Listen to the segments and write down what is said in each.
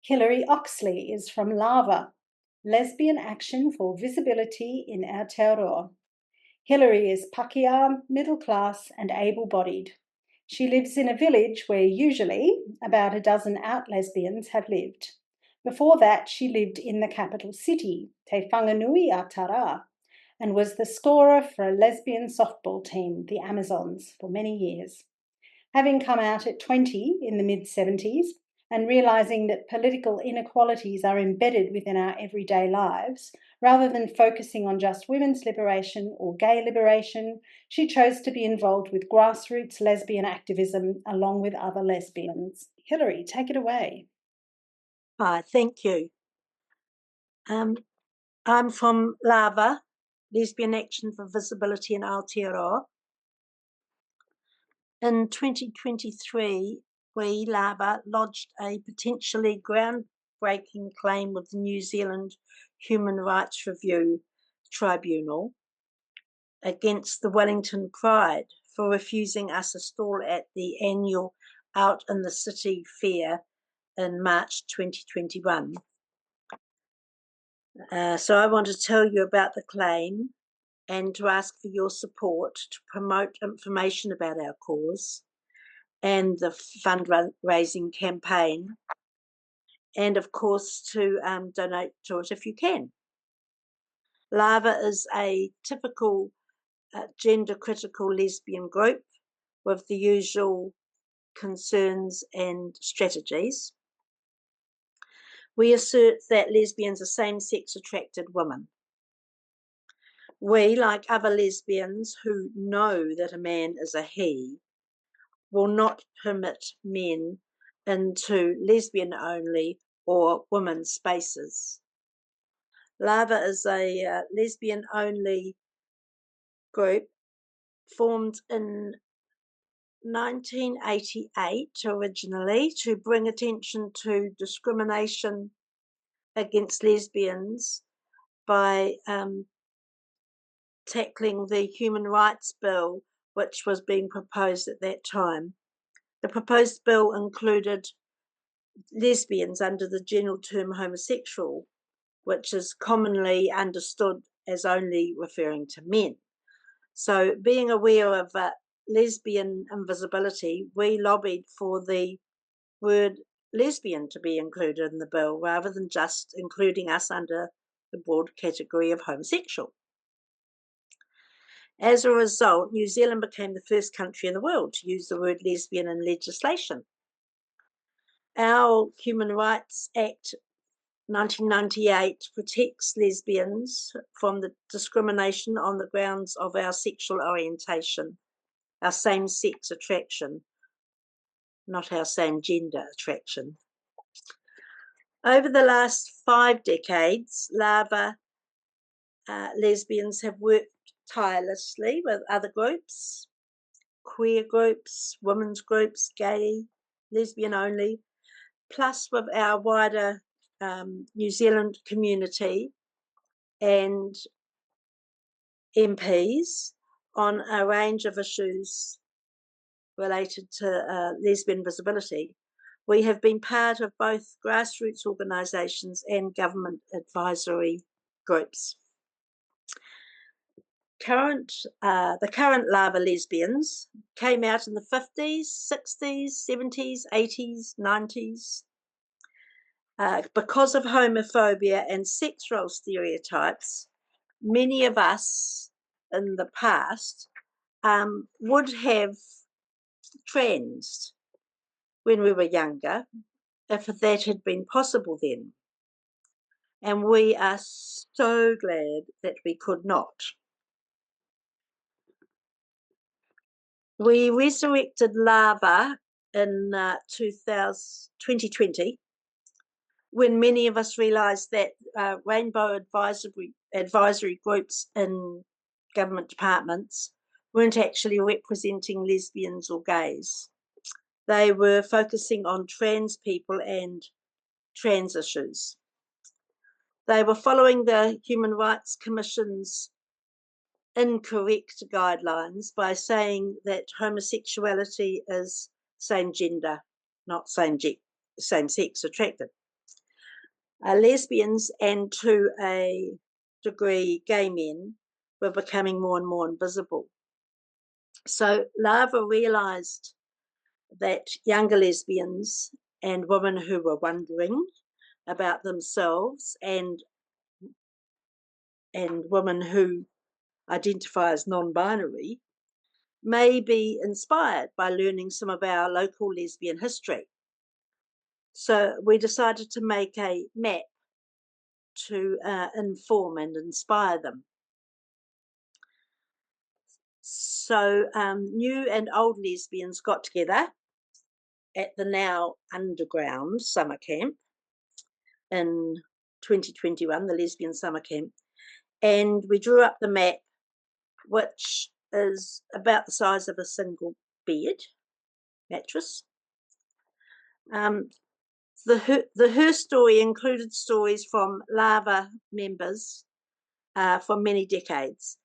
Hilary Oxley is from LAVA, Lesbian Action for Visibility in Aotearoa. Hilary is pakeha, middle class and able-bodied. She lives in a village where usually about a dozen out lesbians have lived. Before that, she lived in the capital city, Te Whanganui a Tara, and was the scorer for a lesbian softball team, the Amazons, for many years. Having come out at 20 in the mid-70s and realising that political inequalities are embedded within our everyday lives, rather than focusing on just women's liberation or gay liberation, she chose to be involved with grassroots lesbian activism along with other lesbians. Hilary, take it away. Hi, thank you. I'm from LAVA, Lesbian Action for Visibility in Aotearoa. In 2023, we, LAVA, lodged a potentially groundbreaking claim with the New Zealand Human Rights Review Tribunal against the Wellington Pride for refusing us a stall at the annual Out in the City fair in March 2021. So I want to tell you about the claim and to ask for your support to promote information about our cause and the fundraising campaign, and of course to donate to it if you can. LAVA is a typical gender-critical lesbian group with the usual concerns and strategies. We assert that lesbians are same-sex attracted women. We, like other lesbians who know that a man is a he, will not permit men into lesbian-only or women's spaces. LAVA is a lesbian-only group formed in 1988 originally to bring attention to discrimination against lesbians by tackling the Human Rights Bill, which was being proposed at that time. The proposed bill included lesbians under the general term homosexual, which is commonly understood as only referring to men. So being aware of lesbian invisibility, we lobbied for the word lesbian to be included in the bill rather than just including us under the broad category of homosexual. As a result, New Zealand became the first country in the world to use the word lesbian in legislation. Our Human Rights Act 1998 protects lesbians from the discrimination on the grounds of our sexual orientation, our same-sex attraction, not our same-gender attraction. Over the last 5 decades, LAVA lesbians have worked tirelessly with other groups, queer groups, women's groups, gay, lesbian only, plus with our wider New Zealand community and MPs on a range of issues related to lesbian visibility. We have been part of both grassroots organisations and government advisory groups. The current LAVA lesbians came out in the 50s, 60s, 70s, 80s, 90s. Because of homophobia and sex role stereotypes, many of us in the past would have transed when we were younger, if that had been possible then. And we are so glad that we could not. We resurrected LAVA in 2020 when many of us realised that rainbow advisory groups in government departments weren't actually representing lesbians or gays. They were focusing on trans people and trans issues. They were following the Human Rights Commission's incorrect guidelines by saying that homosexuality is same gender, not same sex attracted. Lesbians and to a degree gay men were becoming more and more invisible. So Lava realised that younger lesbians and women who were wondering about themselves and women who identify as non-binary may be inspired by learning some of our local lesbian history. So we decided to make a map to inform and inspire them. So new and old lesbians got together at the now underground summer camp in 2021, the Lesbian Summer Camp, and we drew up the map, which is about the size of a single bed mattress. Her story included stories from Lava members for many decades,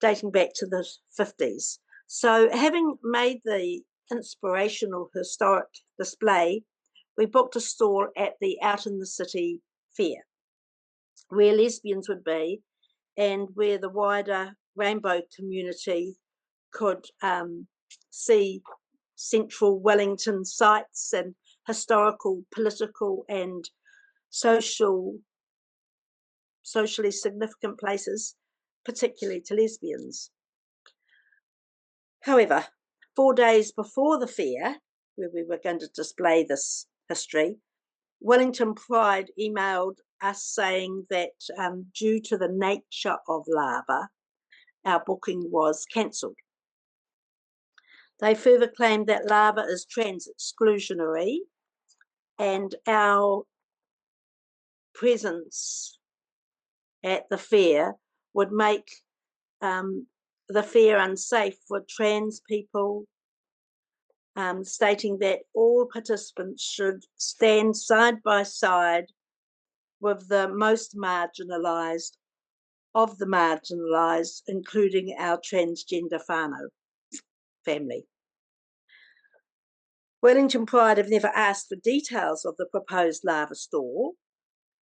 dating back to the 50s. So having made the inspirational historic display, we booked a stall at the Out in the City fair, where lesbians would be and where the wider rainbow community could see central Wellington sites and historical, political and socially significant places, particularly to lesbians. However, 4 days before the fair, where we were going to display this history, Wellington Pride emailed us saying that due to the nature of Lava, our booking was cancelled. They further claimed that Lava is trans-exclusionary and our presence at the fair would make the fair unsafe for trans people, stating that all participants should stand side by side with the most marginalised of the marginalised, including our transgender whānau family. Wellington Pride have never asked for details of the proposed Lava store,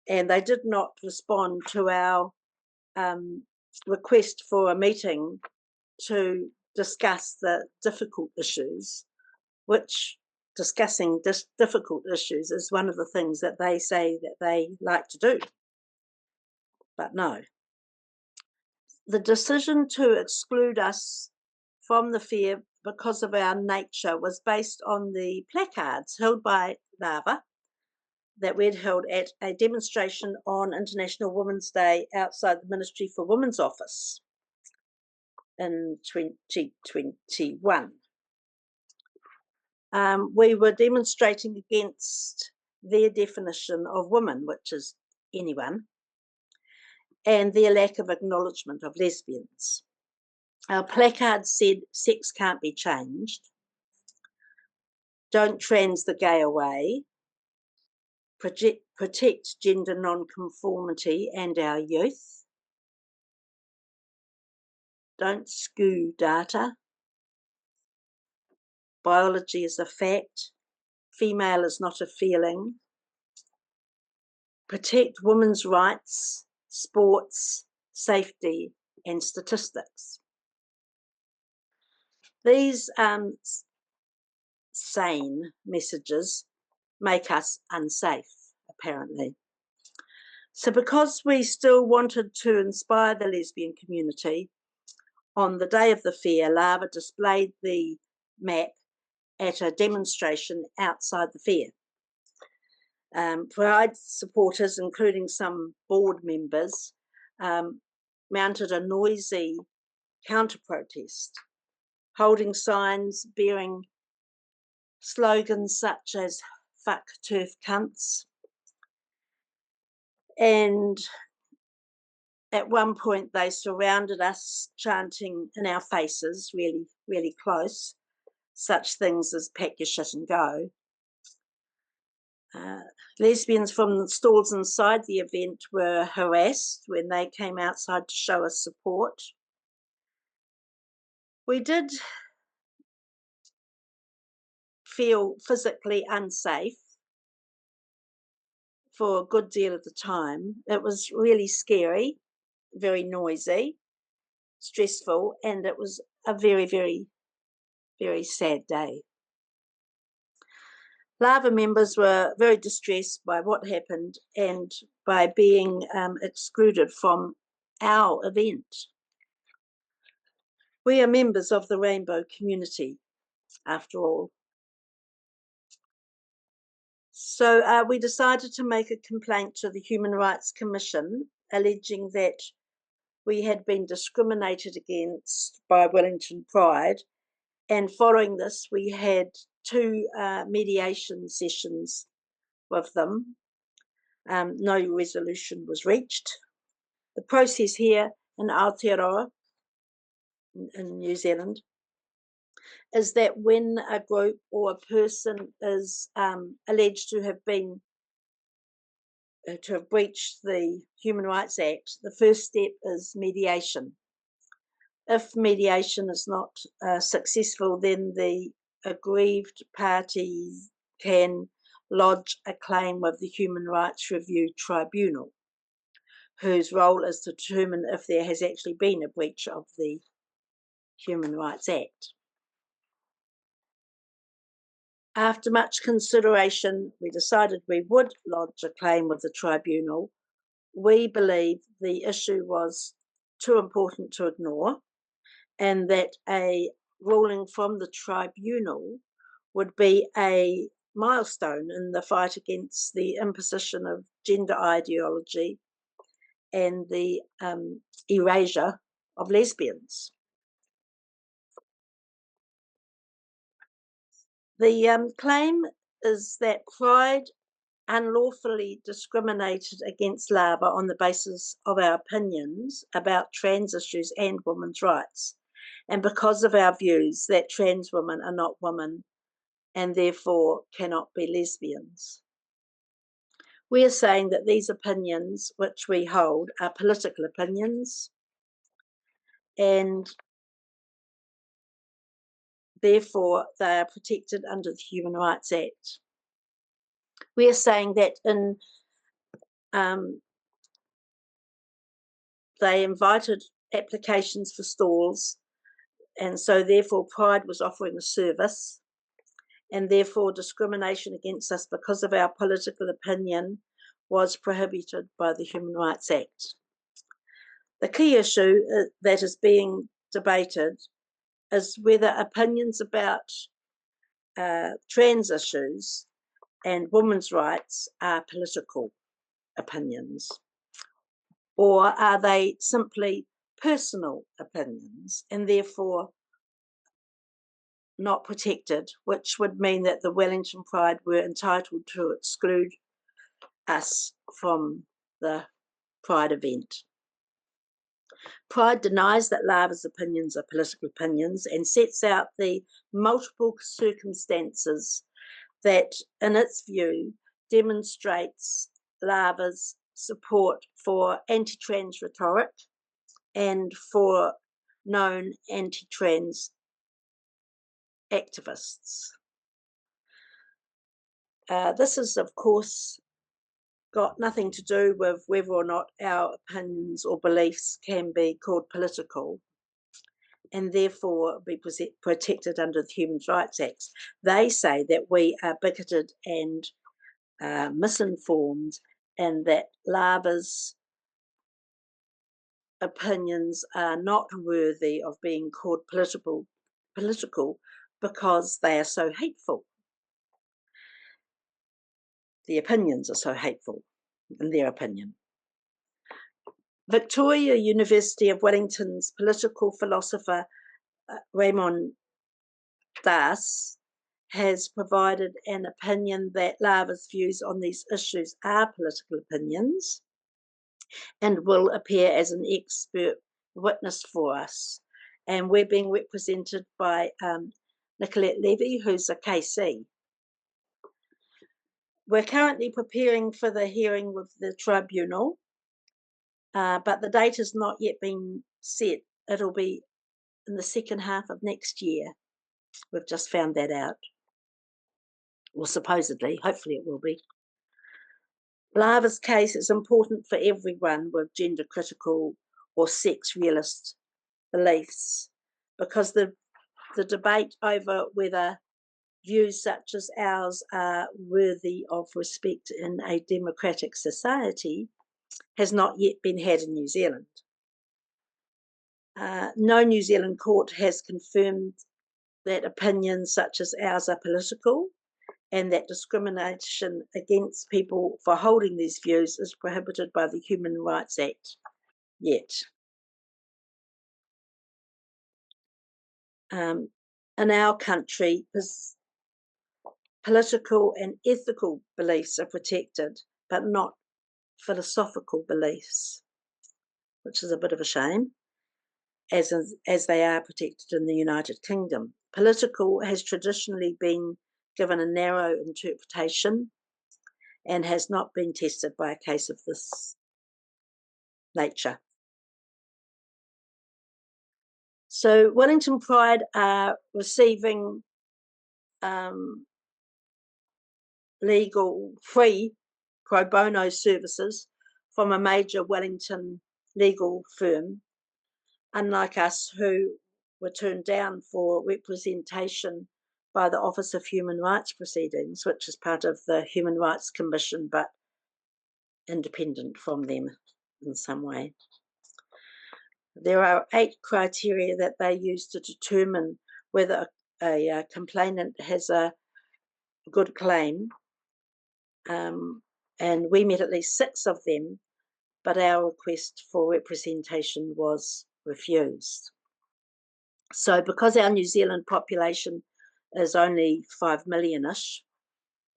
and they did not respond to our request for a meeting to discuss the difficult issues, which discussing difficult issues is one of the things that they say that they like to do. But no. The decision to exclude us from the fair because of our nature was based on the placards held by Lava that we'd held at a demonstration on International Women's Day outside the Ministry for Women's office in 2021. We were demonstrating against their definition of woman, which is anyone, and their lack of acknowledgement of lesbians. Our placard said, "Sex can't be changed. Don't trans the gay away. Protect gender non-conformity and our youth. Don't skew data. Biology is a fact. Female is not a feeling. Protect women's rights, sports, safety, and statistics." These sane messages make us unsafe, apparently. So because we still wanted to inspire the lesbian community, on the day of the fair, Lava displayed the map at a demonstration outside the fair. Pride supporters, including some board members, mounted a noisy counter-protest, holding signs bearing slogans such as "fuck turf cunts," and at one point they surrounded us, chanting in our faces, really, really close, such things as "pack your shit and go." Lesbians from the stalls inside the event were harassed when they came outside to show us support. We did feel physically unsafe for a good deal of the time. It was really scary, very noisy, stressful, and it was a very, very, very sad day. LAVA members were very distressed by what happened and by being excluded from our event. We are members of the rainbow community, after all. So we decided to make a complaint to the Human Rights Commission, alleging that we had been discriminated against by Wellington Pride. And following this, we had 2 mediation sessions with them. No resolution was reached. The process here in Aotearoa, in New Zealand, is that when a group or a person is alleged to have breached the Human Rights Act, the first step is mediation. If mediation is not successful, then the aggrieved parties can lodge a claim with the Human Rights Review Tribunal, whose role is to determine if there has actually been a breach of the Human Rights Act. After much consideration, we decided we would lodge a claim with the tribunal. We believe the issue was too important to ignore, and that a ruling from the tribunal would be a milestone in the fight against the imposition of gender ideology and the erasure of lesbians. The claim is that Pride unlawfully discriminated against LAVA on the basis of our opinions about trans issues and women's rights, and because of our views that trans women are not women and therefore cannot be lesbians. We are saying that these opinions which we hold are political opinions, and therefore they are protected under the Human Rights Act. We are saying that they invited applications for stalls, and so therefore Pride was offering a service, and therefore discrimination against us because of our political opinion was prohibited by the Human Rights Act. The key issue that is being debated is whether opinions about trans issues and women's rights are political opinions, or are they simply personal opinions and therefore not protected, which would mean that the Wellington Pride were entitled to exclude us from the Pride event. Pride denies that LAVA's opinions are political opinions and sets out the multiple circumstances that, in its view, demonstrates LAVA's support for anti-trans rhetoric and for known anti-trans activists. This is, of course, got nothing to do with whether or not our opinions or beliefs can be called political and therefore be protected under the Human Rights Act. They say that we are bigoted and misinformed, and that LAVA's opinions are not worthy of being called political because they are so hateful. The opinions are so hateful, in their opinion. Victoria University of Wellington's political philosopher Raymond Das has provided an opinion that LAVA's views on these issues are political opinions and will appear as an expert witness for us. And we're being represented by Nicolette Levy, who's a KC. We're currently preparing for the hearing with the tribunal, but the date has not yet been set. It'll be in the second half of next year. We've just found that out. Well, supposedly, hopefully it will be. Lava's case is important for everyone with gender critical or sex realist beliefs, because the debate over whether views such as ours are worthy of respect in a democratic society has not yet been had in New Zealand. No New Zealand court has confirmed that opinions such as ours are political, and that discrimination against people for holding these views is prohibited by the Human Rights Act yet. In our country, political and ethical beliefs are protected, but not philosophical beliefs, which is a bit of a shame, as they are protected in the United Kingdom. Political has traditionally been given a narrow interpretation and has not been tested by a case of this nature. So Wellington Pride are receiving legal free pro bono services from a major Wellington legal firm, unlike us who were turned down for representation by the Office of Human Rights Proceedings, which is part of the Human Rights Commission, but independent from them in some way. There are 8 criteria that they use to determine whether a complainant has a good claim, and we met at least 6 of them, but our request for representation was refused. So because our New Zealand population is only 5 million-ish,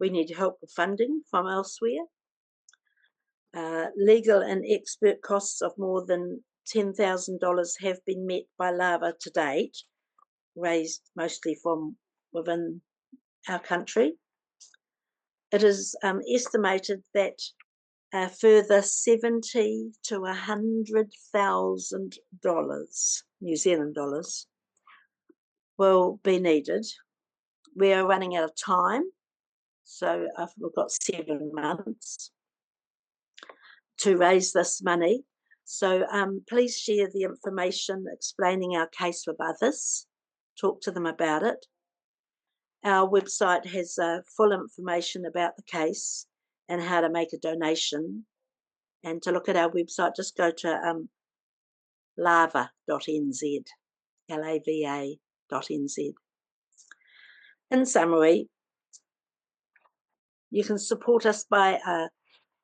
we need help with funding from elsewhere. Legal and expert costs of more than $10,000 have been met by LAVA to date, raised mostly from within our country. It is estimated that a further $70,000 to $100,000 New Zealand dollars will be needed. We are running out of time, so we've got 7 months to raise this money. So please share the information explaining our case with others. Talk to them about it. Our website has full information about the case and how to make a donation. And to look at our website, just go to lava.nz, lava.nz. In summary, you can support us by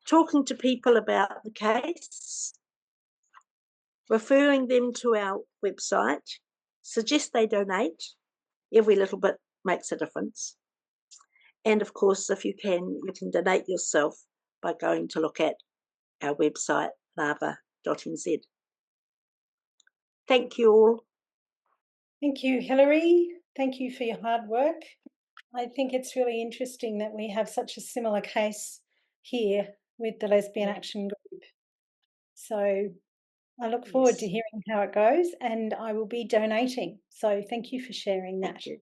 talking to people about the case, referring them to our website, suggest they donate. Every little bit makes a difference. And of course, if you can donate yourself by going to look at our website, lava.nz. Thank you all. Thank you, Hilary. Thank you for your hard work. I think it's really interesting that we have such a similar case here with the Lesbian Action Group. So I look forward to hearing how it goes, and I will be donating. So thank you for sharing that. Thank you.